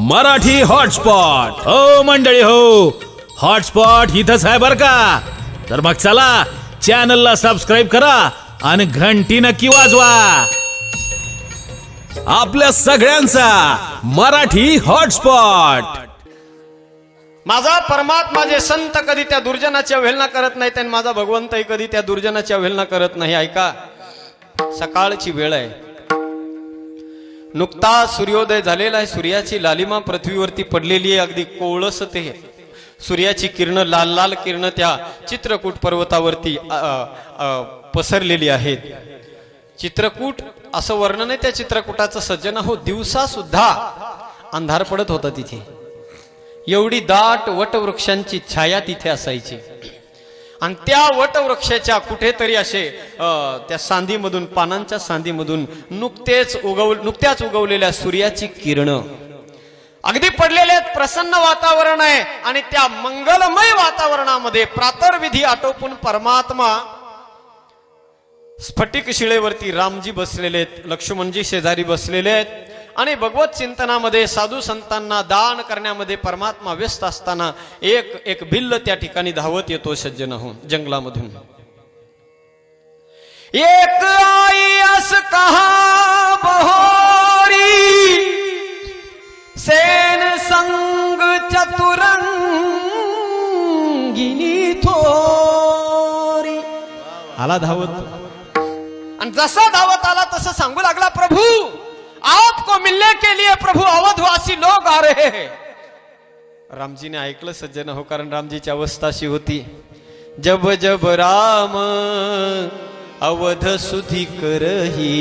Marathi hotspot हो मंडळी हो, हॉटस्पॉट इथंच आहे बर का. तर मग चला चॅनलला सबस्क्राईब करा आणि घंटी नक्की वाजवा. आपल्या सगळ्यांचा मराठी हॉटस्पॉट. माझा परमात्मा जे संत कधी त्या दुर्जनाची अवहेलना करत नाहीत आणि माझा भगवंतही कधी त्या दुर्जनाची अवहेलना करत नाही. ऐका, सकाळची वेळ आहे, नुकता सूर्योदय झालेला आहे. सूर्याची लालिमा पृथ्वीवरती पडलेली आहे. अगदी कोळस ते सूर्याची किरण, लाल लाल किरण त्या चित्रकूट पर्वतावरती पसरलेली आहेत. चित्रकूट असं वर्णन आहे त्या चित्रकूटाचं. सज्जन हो, दिवसा सुद्धा अंधार पडत होता तिथे. एवढी दाट वटवृक्षांची छाया तिथे असायची. आणि त्या वटवृक्षाच्या कुठेतरी असे त्या सांदीमधून, पानांच्या सांदीमधून नुकत्याच उगवलेल्या सूर्याची किरण अगदी पडलेले. प्रसन्न वातावरण आहे आणि त्या मंगलमय वातावरणामध्ये प्रातर्विधी आटोपून परमात्मा स्फटिक शिळेवरती रामजी बसलेले आहेत, लक्ष्मणजी शेजारी बसलेले आहेत. आणि भगवत चिंतनामध्ये, साधू संतांना दान करण्यामध्ये परमात्मा व्यस्त असताना एक भिल्ल त्या ठिकाणी धावत येतो सज्जन हो, जंगलामधून. एक आई अस कहा बहोरी, सेन संग चतुरंगिनी थोरी. आला धावत आणि जसा धावत आला तसं सांगू लागला, प्रभु आपको मिलने के लिए प्रभु अवधवासी लोग आ रहे हैं. रामजीने ऐकलं सज्जन हो, कारण रामजीची अवस्था अशी होती, जब जब राम अवध सुधी करही,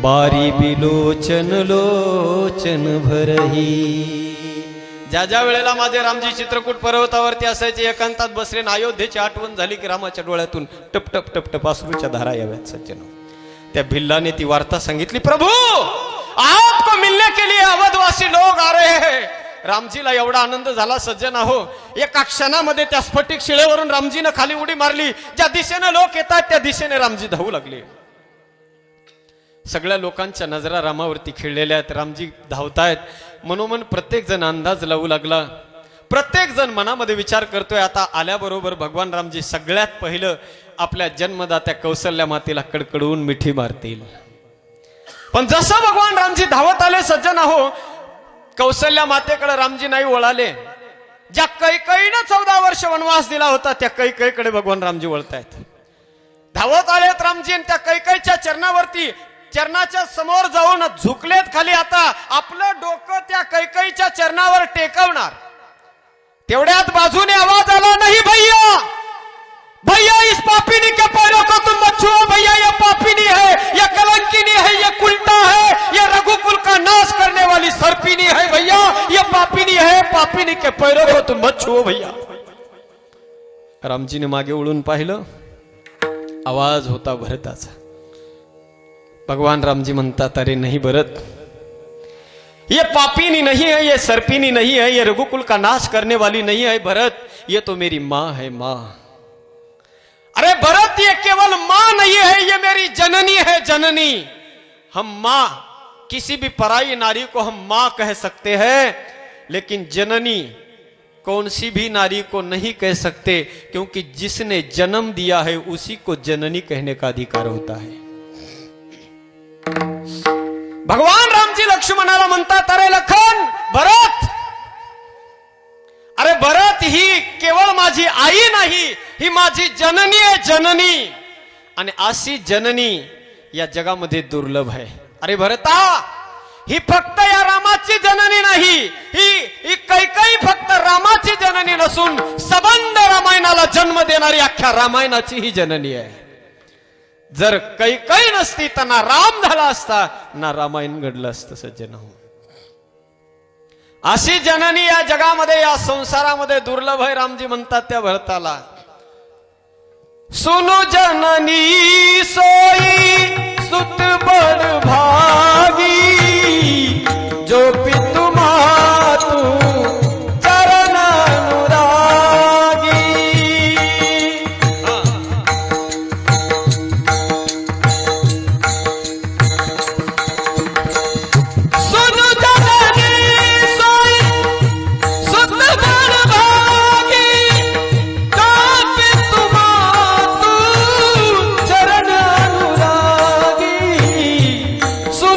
बारी बिलोचन लोचन भरही. ज्या ज्या वेळेला माझे रामजी चित्रकूट पर्वतावरती असायचे, एकांतात बसले, अयोध्येची आठवण झाली की रामाच्या डोळ्यातून टप टप टप टप अश्रूच्या धारा याव्यात सज्जन. त्या भिल्लाने ती वार्ता सांगितली, प्रभु आपको मिलने के लिए अवधवासी लोग आ रहे हैं. रामजीला एवढा आनंद झाला सज्जन हो, एका क्षणामध्ये त्या स्फटिक शिळेवरून रामजीने खाली उडी मारली. ज्या दिशेने लोक येतात त्या दिशेने रामजी धावू लागले. सगळ्या लोकांच्या नजरा रामावरती खिळलेल्या आहेत. रामजी धावतायत. मनोमन प्रत्येक जण अंदाज लावू लागला. प्रत्येक जण मनामध्ये विचार करतोय, आता आल्याबरोबर भगवान रामजी सगळ्यात पहिलं आपल्या जन्मदात्या कौशल्या मातेला कडकडून मिठी मारतील. पण जसं भगवान रामजी धावत आले सज्जन हो, कौशल्या मातेकडे रामजी नाही वळाले. ज्या कैकेयीने 14 वर्ष वनवास दिला होता त्या कैकेयीकडे भगवान रामजी वळतायत. धावत आलेत रामजी आणि त्या कैकेयीच्या चरणावरती, चरणाच्या समोर जाऊन झुकलेत खाली. आता आपलं डोकं त्या कैकेयीच्या चरणावर टेकवणार. तेवढ्यात बाजूने आवाज आला, नाही भैया, भैया इस पापिनी के पैरों को तुम मत छुओ. भैया ये पापिनी है, ये कलंकिनी है, ये कुलटा है, ये रघुकुल का नाश करने वाली सर्पिनी है. भैया ये पापिनी है, पापिनी के पैरों को तुम मत छुओ भैया. रामजीने मागे वळून पाहिलं, आवाज होता भरताचा. भगवान रामजी म्हणतात, अरे नहीं भरत, ये पापिनी नहीं है, ये सर्पिनी नहीं है, ये रघुकुल का नाश करने वाली नहीं है भरत, ये तो मेरी माँ है, माँ. अरे भरत, ये केवल मां नहीं है, ये मेरी जननी है, जननी. हम मां, किसी भी पराई नारी को हम मां कह सकते हैं, लेकिन जननी कौन सी भी नारी को नहीं कह सकते, क्योंकि जिसने जन्म दिया है उसी को जननी कहने का अधिकार होता है. भगवान रामजी लक्ष्मणाला म्हणतात, अरे लखन, भरत, अरे भरत ही केवळ माझी आई नाही, ही माझी जननी आहे, जननी. आणि अशी जननी या जगामध्ये दुर्लभ आहे. अरे भरता, ही फक्त या रामाची जननी नाही, ही कैकेयी फक्त रामाची जननी नसून सबंध रामायणाला जन्म देणारी अख्ख्या रामायणाची ही जननी आहे. जर कैकेयी नसती तर ना राम झाला असता, ना रामायण घडलं असतं सज्जन हो. अशी जननी या जगामध्ये, या संसारामध्ये दुर्लभ आहे. रामजी म्हणतात त्या भरताला, सुनो जननी सोई सुत बड़ भागी, जो पितु मातु चरण अनुरागी. सुनो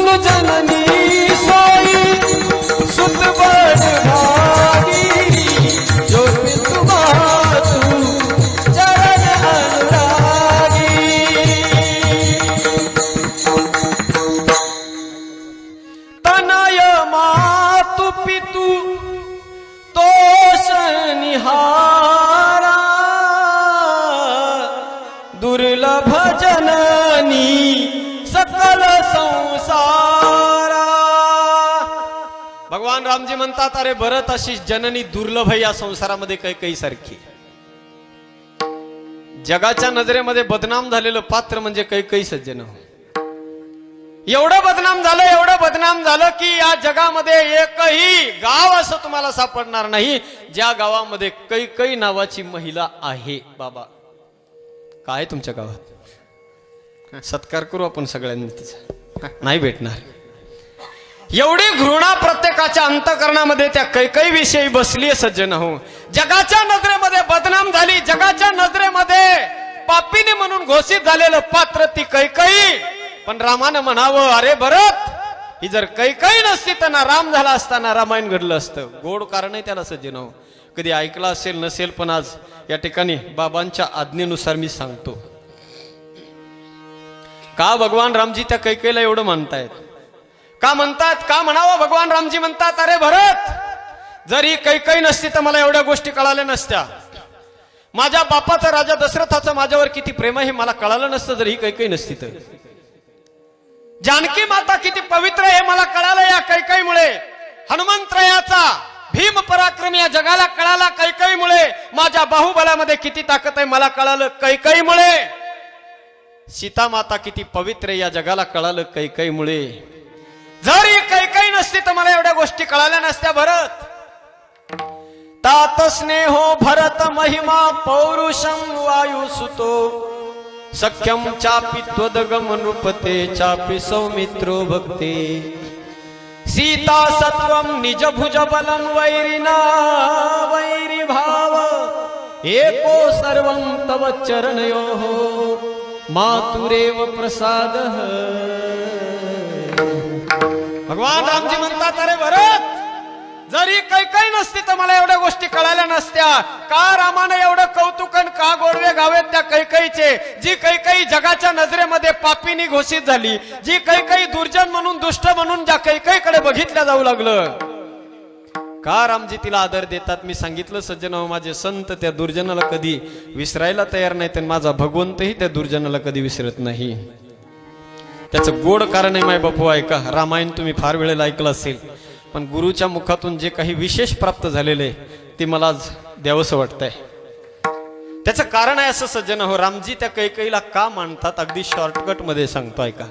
सुन जननी सोई सुत बड़ भागी जो पितु चरण अनुरागी तनय मातु पितु तोष निहारा दुर्लभ जननी सकल संसारा. भगवान रामजी म्हणतात, अरे भरत अशी जननी दुर्लभ या संसारामध्ये कैकई सारखी. जगाच्या नजरेमध्ये बदनाम झालेलं पात्र म्हणजे कैकई सज्जन. एवढं बदनाम झालं की या जगामध्ये एकही गाव असं तुम्हाला सापडणार नाही ज्या गावामध्ये कैकई नावाची महिला आहे. बाबा काय तुमच्या गावात सत्कार करू आपण सगळ्यांनी तिचा, नाही भेटणार. एवढी घृणा प्रत्येकाच्या अंतःकरणामध्ये त्या कैकई विषयी बसली सज्जन हो. जगाच्या नजरेमध्ये बदनाम झाली, जगाच्या नजरेमध्ये पापिनी म्हणून घोषित झालेलं पात्र ती कैकई. पण रामानं म्हणावं, अरे भरत ही जर कैकई नसती तर ना राम झाला असता ना रामायण घडलं असतं. गोड कारण आहे त्याला सज्जन हो. कधी ऐकला असेल नसेल पण आज या ठिकाणी बाबांच्या आज्ञेनुसार मी सांगतो. का भगवान रामजी त्या कैकईला एवढं म्हणतायत, का म्हणतात, का म्हणावं. भगवान रामजी म्हणतात, अरे भरत जर ही कैकई नसती तर मला एवढ्या गोष्टी कळाल्या नसत्या. माझ्या बापाचं राजा दशरथाचं माझ्यावर किती प्रेम आहे हे मला कळालं नसतं जर ही कैकई नसती तर. जानकी माता किती पवित्र आहे मला कळालं या कैकईमुळे. हनुमंतरायाचा भीम पराक्रम या जगाला कळाला कैकईमुळे. माझ्या बाहुबलामध्ये किती ताकद आहे मला कळालं कैकईमुळे. सीता माता किती पवित्र या जगाला कळालं कैकईमुळे. जर ही कैकई नसती तर मला एवढ्या गोष्टी कळाल्या नसत्या भरत. तात स्नेहो भरत महिमा पौरुषम वायू सुतो सख्यम चापि त्वदगम नृपते चापि सौमित्रो भक्ते सीता सत्वम निज भुज बलम वैरिना वैरी भाव एको सर्वं तव चरणयोः मातुरेव प्रसाद. भगवान रामजी म्हणतात, अरे भरत जरी कैकई नसती तर मला एवढ्या गोष्टी कळाल्या नसत्या. का रामाने एवढं कौतुकन का गोडवे गावेत त्या कैकईचे. जी कैकई जगाच्या नजरेमध्ये पापीनी घोषित झाली, जी कैकई दुर्जन म्हणून दुष्ट म्हणून ज्या कैकईकडे बघितल्या जाऊ लागलं, का रामजी तिला आदर देतात. मी सांगितलं सज्जन माझे संत त्या दुर्जनाला कधी विसरायला तयार नाहीत आणि माझा भगवंतही त्या दुर्जनाला कधी विसरत नाही. त्याचं गोड कारण आहे माय बापू. ऐका, रामायण तुम्ही फार वेळेला ऐकलं असेल पण गुरुच्या मुखातून जे काही विशेष प्राप्त झालेले ते मला आज द्यावंसं वाटतंय. त्याचं कारण आहे असं सज्जन हो. रामजी त्या कैकईला का मानतात अगदी शॉर्टकट मध्ये सांगतो ऐका.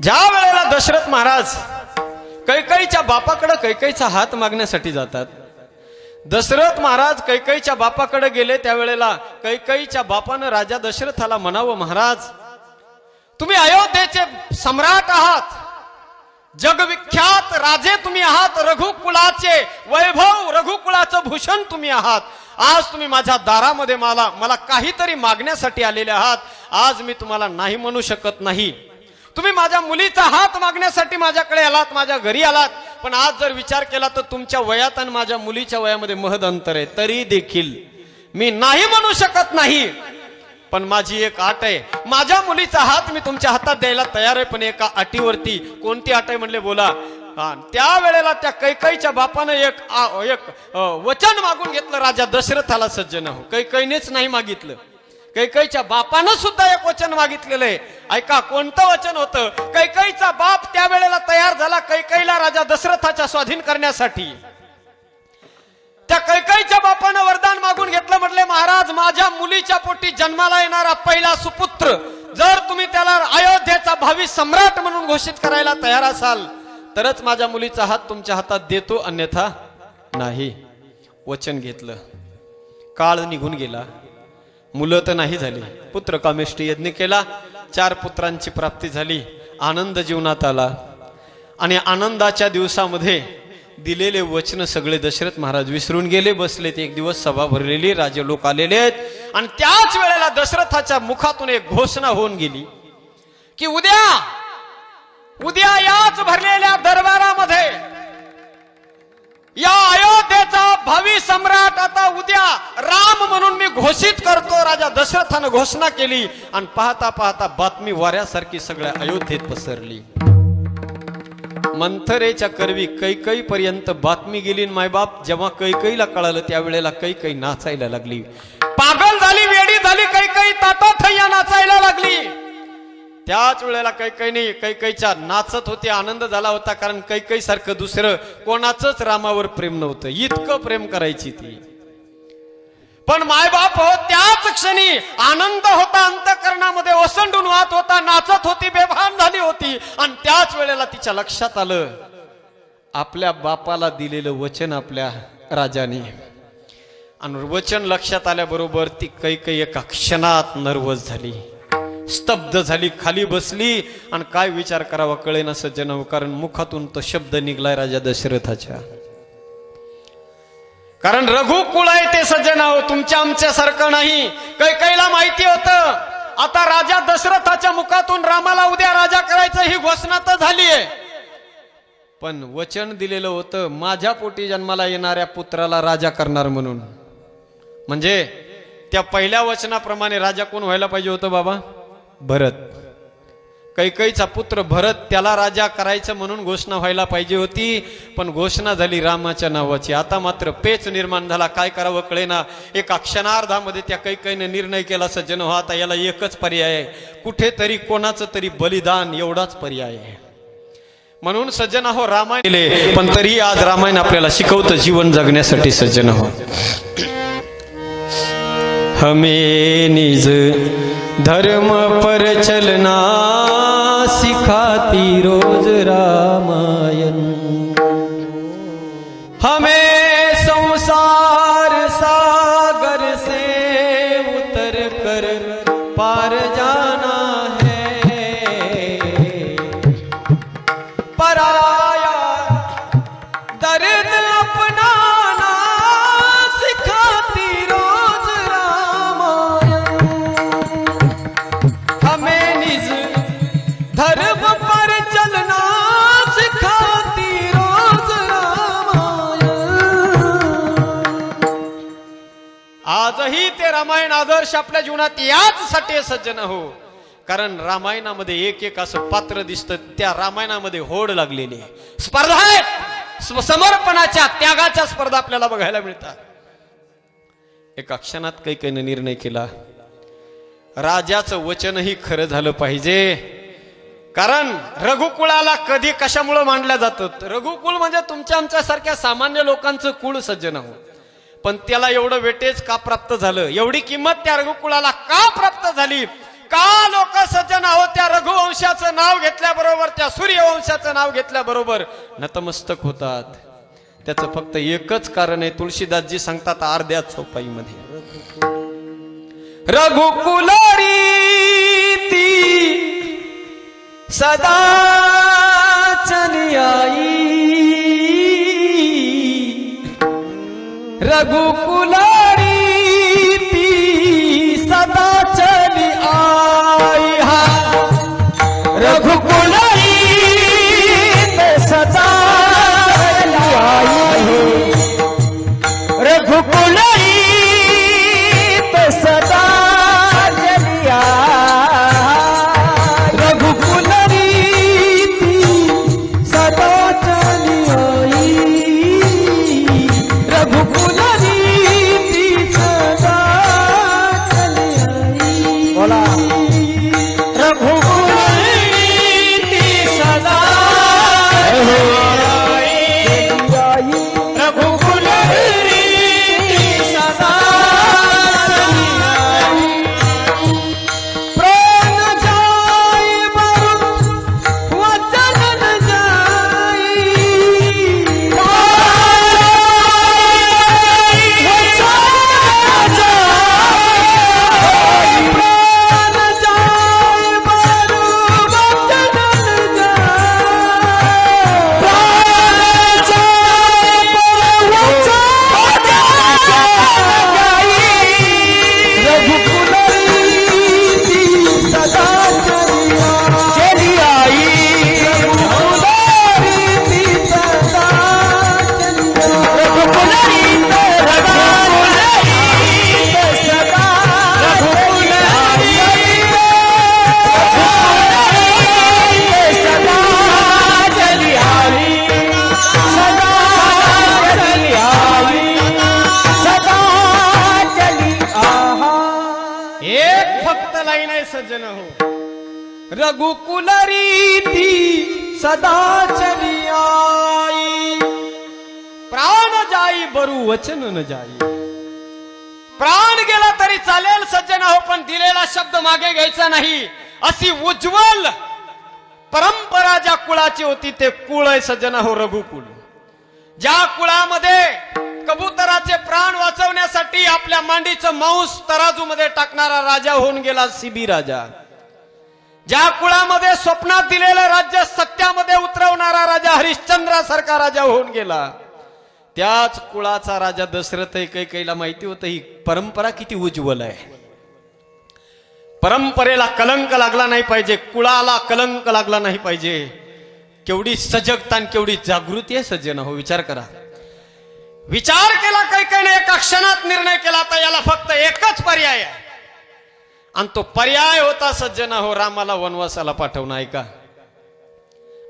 ज्या वेळेला दशरथ महाराज कैकईच्या बापाकडे कैकईचा हात मागण्यासाठी जातात, दशरथ महाराज कैकईच्या बापाकडे गेले त्यावेळेला कैकईच्या बापानं राजा दशरथाला म्हणावं, महाराज तुम्ही अयोध्येचे सम्राट आहात, जगविख्यात राजे तुम्ही आहात, रघुकुलाचे वैभव रघुकुलाचं भूषण तुम्ही आहात. आज तुम्ही माझ्या दारामध्ये मला काहीतरी मागण्यासाठी आलेले आहात. आज मी तुम्हाला नाही म्हणू शकत नाही. तुम्ही माझ्या मुलीचा हात मागण्यासाठी माझ्याकडे आलात, माझ्या घरी आलात. पण आज जर विचार केला तर तुमच्या वयात आणि माझ्या मुलीच्या वयामध्ये महद अंतर आहे. तरी देखील मी नाही म्हणू शकत नाही. पण माझी एक अट आहे, माझ्या मुलीचा हात मी तुमच्या हातात द्यायला तयार आहे, पण एका अटीवरती. कोणती अट आहे म्हणले, बोला. त्यावेळेला त्या कैकईच्या बापानं एक वचन मागून घेतलं राजा दशरथाला सज्जन हो. कैकईनेच नाही मागितलं, कैकईच्या बापानं सुद्धा एक वचन मागितलेलं आहे. ऐका कोणतं वचन होतं. कैकईचा बाप त्यावेळेला तयार झाला कैकईला राजा दशरथाच्या स्वाधीन करण्यासाठी. त्या कैकईच्या बापानं वरदान मागून घेतलं, म्हटले महाराज माझ्या मुलीच्या पोटी जन्माला येणारा पहिला सुपुत्र जर तुम्ही त्याला अयोध्येचा भावी सम्राट म्हणून घोषित करायला तयार असाल तरच माझ्या मुलीचा हात तुमच्या हातात देतो, अन्यथा नाही. वचन घेतलं. काळ निघून गेला, मुलं तर नाही झाली. पुत्र कामेष्टी यज्ञ केला, 4 पुत्रांची प्राप्ती झाली. आनंद जीवनात आला आणि आनंदाच्या दिवसामध्ये दिलेले वचन सगळे दशरथ महाराज विसरून गेले. बसलेत. एक दिवस सभा भरलेली, राजे लोक आलेले आहेत आणि त्याच वेळेला दशरथाच्या मुखातून एक घोषणा होऊन गेली की उद्या याच भरलेल्या दरबारामध्ये या अयोध्येचा भावी सम्राट आता उद्या राम म्हणून मी घोषित करतो. राजा दशरथानं घोषणा केली आणि पाहता पाहता बातमी वाऱ्यासारखी सगळ्या अयोध्येत पसरली. मंथरेच्या करवी कैकई पर्यंत बातमी गेली. मायबाप जेव्हा कैकईला कळालं त्यावेळेला कैकई नाचायला लागली. पागल झाली, वेडी झाली कैकई, ताटाथैया नाचायला लागली. त्याच वेळेला कैकईच्या नाचत होते, आनंद झाला होता. कारण कैकई सारखं दुसरं कोणाचंच रामावर प्रेम नव्हतं, इतकं प्रेम करायची ती. पण मायबाप हो त्याच क्षणी आनंद होता, अंतःकरणामध्ये ओसंडून वाहत होता, नाचत होती, बेभान झाली होती. आणि त्याच वेळेला तिच्या लक्षात आलं आपल्या बापाला दिलेलं वचन आपल्या राजाने. आणि वचन लक्षात आल्याबरोबर ती कैकई एका क्षणात नर्वस झाली, स्तब्ध झाली, खाली बसली. आणि काय विचार करावा कळेना सज्जन, कारण मुखातून तो शब्द निघलाय राजा दशरथाच्या. कारण रघुकुळ आहे ते सज्जन हो, तुमच्या आमच्या सारखं नाही. कैकईला माहिती होतं आता राजा दशरथाच्या मुखातून रामाला उद्या राजा करायचं ही घोषणा तर झालीये. पण वचन दिलेलं होतं माझ्या पोटी जन्माला येणाऱ्या पुत्राला राजा करणार म्हणून. म्हणजे त्या पहिल्या वचनाप्रमाणे राजा कोण व्हायला पाहिजे होतं बाबा? भरत. कैकईचा पुत्र भरत, त्याला राजा करायचं म्हणून घोषणा व्हायला पाहिजे होती. पण घोषणा झाली रामाच्या नावाची. आता मात्र पेच निर्माण झाला, काय करावं कळेना. एका क्षणार्धामध्ये त्या कैकईने निर्णय केला सज्जन हो, आता याला एकच पर्याय आहे, कुठेतरी कोणाचं तरी बलिदान, एवढाच पर्याय आहे. म्हणून सज्जन हो रामायण, पण तरी आज रामायण आपल्याला शिकवतं जीवन जगण्यासाठी सज्जन हो. हमें निज धर्म पर चलना सिखाती रोज रामायण. हमें संसार सागर से उतर कर पार जाना है. पराया दर्द अपनाना सिखाती रोज रामायण. हमें निज धर्म पर चलना सिखाती रोज रामायण. आजही ते रामायण आदर्श आपल्या जीवनात याचसाठी सज्जन हो, कारण रामायणामध्ये एक एक असं पात्र दिसतं, त्या रामायणामध्ये होड लागलेली आहे. स्पर्धा आहेत, समर्पणाच्या, त्यागाच्या स्पर्धा आपल्याला बघायला मिळतात. एका क्षणात कैकईने निर्णय केला राजाचं वचनही खरं झालं पाहिजे. कारण रघुकुळाला कधी कशामुळे मांडल्या जातात? रघुकुळ म्हणजे तुमच्या आमच्या सारख्या सामान्य लोकांचं कुळ सज्जन हो. पण त्याला एवढं वेटेज का प्राप्त झालं, एवढी किंमत त्या रघुकुळाला का प्राप्त झाली? का लोक सज्जन आहोत त्या रघुवंशाचं नाव घेतल्याबरोबर, त्या सूर्यवंशाचं नाव घेतल्याबरोबर नतमस्तक होतात? त्याचं फक्त एकच कारण आहे. तुळशीदासजी सांगतात अर्ध्या चौपाईमध्ये, रघुकुल रीती सदा चली आई. रघुकुल रीती सदा चली आई. हा रघुकुल रीती सदा चली आई. रघुकुल रीती सदा चली आई. रघुकुल रीती सदा चली आई. रघुकुल रीती रघुकुल रीती सदा चली आई, प्राण जाई बरू वचन न जाई. प्राण गेला तरी चालेल सज्जन हो, पण दिलेला शब्द मागे घ्यायचा नाही. अशी उज्ज्वल परंपरा ज्या कुळाची होती ते कुळ आहे सज्जन हो, रघुकुल. ज्या कुळामध्ये कबुतराचे प्राण वाचवण्यासाठी आपल्या मांडीचं मांस तराजू मध्ये टाकणारा राजा होऊन गेला सिबी राजा. ज्या कुळामध्ये स्वप्नात दिलेलं राज्य सत्यामध्ये उतरवणारा राजा हरिश्चंद्रासारखा राजा होऊन गेला. त्याच कुळाचा राजा दशरथ कैकेयीला माहिती होतं ही परंपरा किती उज्ज्वल आहे. परंपरेला कलंक लागला नाही पाहिजे, कुळाला कलंक लागला नाही पाहिजे. केवढी सजगता आणि केवढी जागृती आहे सज्जन हो, विचार करा. विचार केला कैकेयीने, एका क्षणात निर्णय केला. आता याला फक्त एकच पर्याय आहे आणि तो पर्याय होता सज्जन हो, रामाला वनवासाला पाठवणं. ऐका,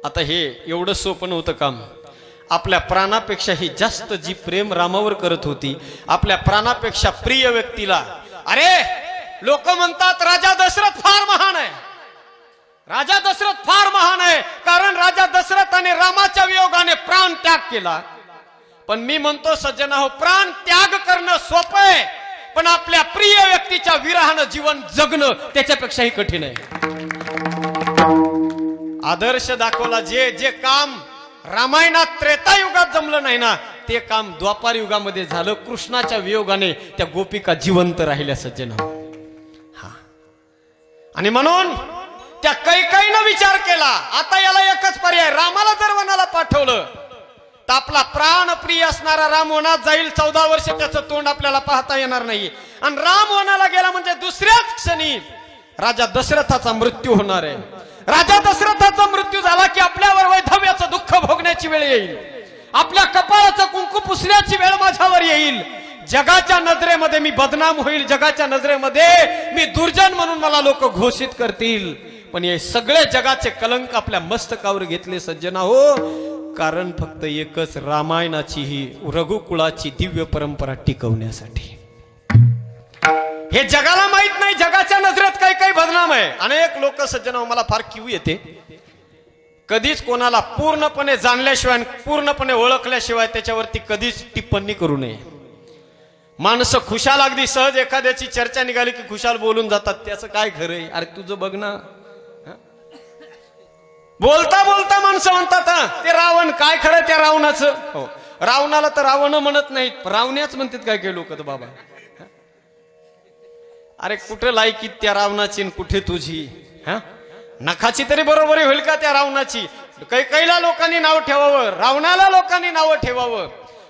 आता हे एवढं सोपं नव्हतं काम. आपल्या प्राणापेक्षाही जास्त जी प्रेम रामावर करत होती, आपल्या प्राणापेक्षा प्रिय व्यक्तीला. अरे लोक म्हणतात राजा दशरथ फार महान आहे, राजा दशरथ फार महान आहे, कारण राजा दशरथाने रामाच्या वियोगाने प्राण त्याग केला. पण मी म्हणतो सज्जना हो, प्राण त्याग करणं सोपं आहे, पण आपल्या प्रिय व्यक्तीच्या विरहानं जीवन जगणं त्याच्यापेक्षाही कठीण आहे. आदर्श दाखवला. जे जे काम रामायणात त्रेतायुगात जमलं नाही ना, ते काम द्वापार युगामध्ये झालं. कृष्णाच्या वियोगाने त्या गोपिका जिवंत राहिल्या सज्जन. हा, आणि म्हणून त्या कैकेयीनं विचार केला, आता याला एकच पर्याय. रामाला जर वनाला पाठवलं तर आपला प्राण प्रिय असणारा राम वनात जाईल. 14 वर्ष त्याचं तोंड आपल्याला पाहता येणार नाही. आणि राम वनाला गेला म्हणजे दुसऱ्याच क्षणी राजा दशरथाचा मृत्यू होणार आहे. राजा दशरथाचा मृत्यू झाला की आपल्यावर वैधव्याचं दुःख भोगण्याची वेळ येईल, आपल्या कपाळाचं कुंकू पुसण्याची वेळ माझ्यावर येईल. जगाच्या नजरेमध्ये मी बदनाम होईल, जगाच्या नजरेमध्ये मी दुर्जन म्हणून मला लोक घोषित करतील. पण हे सगळे जगाचे कलंक आपल्या मस्तकावर घेतले सज्जना हो, कारण फक्त एकच, रामायणाची ही रघुकुळाची दिव्य परंपरा टिकवण्यासाठी. हे जगाला माहित नाही, जगाच्या नजरेत काही बदनाम आहे. अनेक लोक सज्जना, मला फार किव येते, कधीच कोणाला पूर्णपणे जाणल्याशिवाय पूर्णपणे ओळखल्याशिवाय त्याच्यावरती कधीच टिप्पणी करू नये. माणसं खुशाल अगदी सहज एखाद्याची चर्चा निघाली की खुशाल बोलून जातात. त्याचं काय खरंय? अरे तुझं बघ ना. बोलता बोलता माणसं म्हणतात ते रावण, काय खरं त्या रावणाचं? हो, रावणाला तर रावण म्हणत नाहीत, रावण्याच म्हणतात काय काही लोक. तर बाबा, अरे कुठे लायकी त्या रावणाची कुठे तुझी? नखाची तरी बरोबरी होईल का त्या रावणाची? कैकेयीला लोकांनी नाव ठेवावं, रावणाला लोकांनी नावं ठेवावं.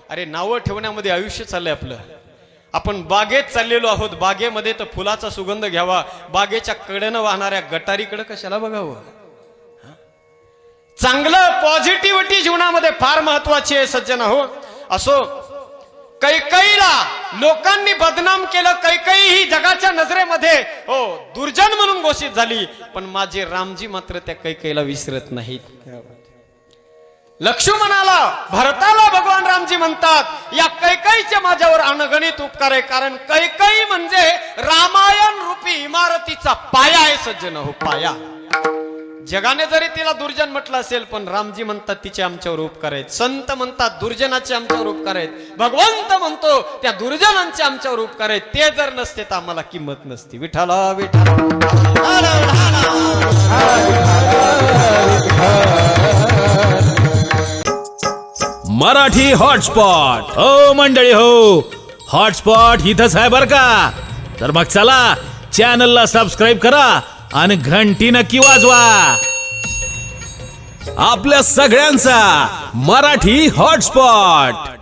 अरे नावं ठेवण्यामध्ये आयुष्य चाललंय आपलं. आपण बागेत चाललेलो आहोत, बागेमध्ये तर फुलाचा सुगंध घ्यावा, बागेच्या कडेनं वाहणाऱ्या गटारीकडे कशाला बघावं? चांगलं पॉझिटिव्हिटी जीवनामध्ये फार महत्वाची आहे सज्जन हो. असो, कैकेयीला लोकांनी बदनाम केलं, कैकेयी ही जगाच्या नजरेमध्ये हो दुर्जन म्हणून घोषित झाली. पण माझे रामजी मात्र त्या कैकेयीला विसरत नाहीत. लक्ष्मणाला, भरताला भगवान रामजी म्हणतात, या कैकेयीचे माझ्यावर अनगणित उपकार आहे, कारण कैकेयी म्हणजे रामायण रूपी इमारतीचा पाया आहे सज्जन हो, पाया. जगाने जरी तिला दुर्जन म्हटलं असेल, पण रामजी म्हणतात तिचे आमच्यावर उपकार आहेत. संत म्हणतात दुर्जनाचे आमच्यावर उपकार आहेत. भगवंत म्हणतो त्या दुर्जनांचे आमच्यावर उपकार आहेत. ते जर नसते तर आम्हाला किंमत नसती. विठ्ठला विठ्ठला. मराठी हॉटस्पॉट. हो मंडळी हो, हॉटस्पॉट इथंच आहे बर का. तर मग चला चॅनलला सबस्क्राईब करा आणि घंटी नक्की वाजवा. आपल्या सगळ्यांचा मराठी हॉटस्पॉट.